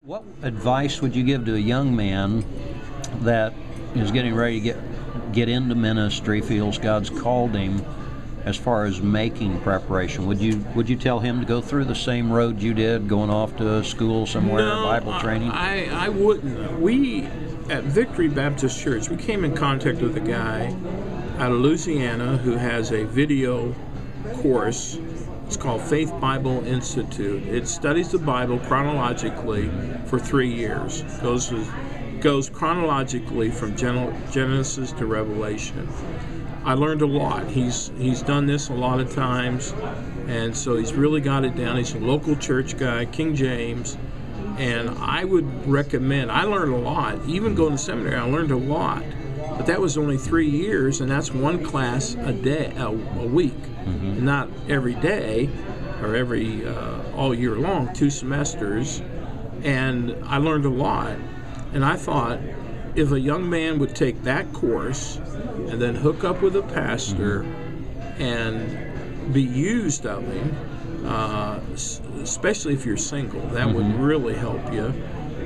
What advice would you give to a young man that is getting ready to get into ministry, feels God's called him, as far as making preparation? Would you tell him to go through the same road you did, going off to school somewhere, No, Bible training? I wouldn't. We, at Victory Baptist Church, we came in contact with a guy out of Louisiana who has a video course. It's called Faith Bible Institute. It studies the Bible chronologically for 3 years. Goes chronologically from Genesis to Revelation. I learned a lot. He's done this a lot of times, and so he's really got it down. He's a local church guy, King James, and I would recommend. I learned a lot. Even going to seminary, I learned a lot. But that was only 3 years, and that's one class a day, a week. Mm-hmm. Not every day or every all year long, 2 semesters. And I learned a lot. And I thought, if a young man would take that course and then hook up with a pastor and be used of him, especially if you're single, that would really help you.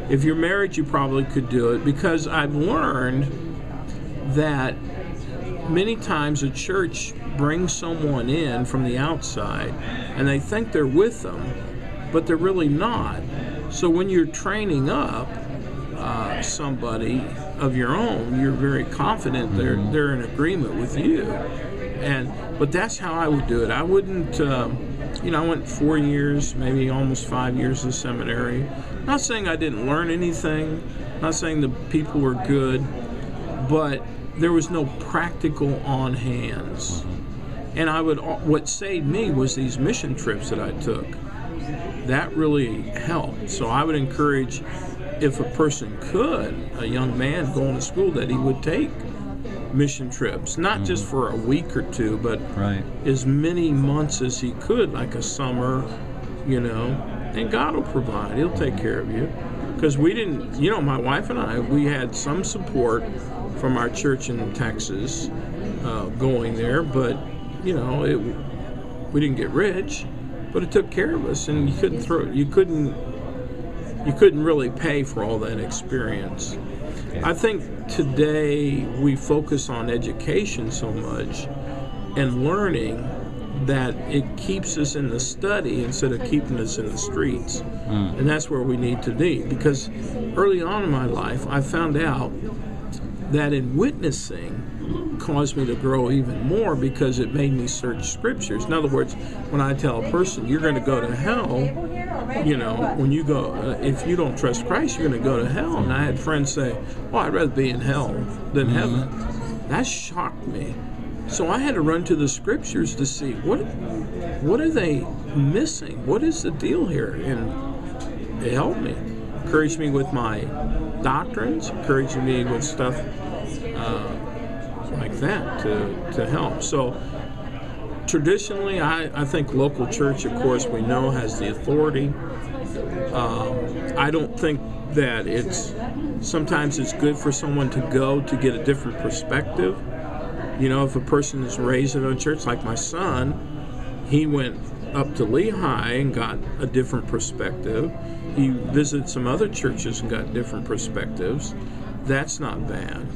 If you're married, you probably could do it, because I've learned that many times a church brings someone in from the outside and they think they're with them, but they're really not. So when you're training up somebody of your own, you're very confident they're in agreement with you. But that's how I would do it. I wouldn't, I went 4 years, maybe almost 5 years of seminary. Not saying I didn't learn anything, not saying the people were good, but there was no practical on hands. And what saved me was these mission trips that I took. That really helped. So I would encourage, if a person could, a young man going to school, that he would take mission trips, not just for a week or two, but as many months as he could, like a summer, and God will provide. He'll take care of you. Because we didn't, my wife and I, we had some support from our church in Texas going there, but, we didn't get rich, but it took care of us, and you couldn't really pay for all that experience. I think today we focus on education so much and learning that it keeps us in the study instead of keeping us in the streets. And that's where we need to be, because early on in my life I found out that in witnessing caused me to grow even more, because it made me search scriptures. In other words, when I tell a person you're going to go to hell, when you go, if you don't trust Christ, you're going to go to hell. And I had friends say, well, I'd rather be in hell than heaven. That shocked me. So I had to run to the scriptures to see what are they missing? What is the deal here? And it helped me, encouraged me with my doctrines, encouraged me with stuff like that to help. So traditionally, I think local church, of course, we know has the authority. I don't think that sometimes it's good for someone to go to get a different perspective. If a person is raised in a church, like my son, he went up to Lehigh and got a different perspective. He visited some other churches and got different perspectives. That's not bad.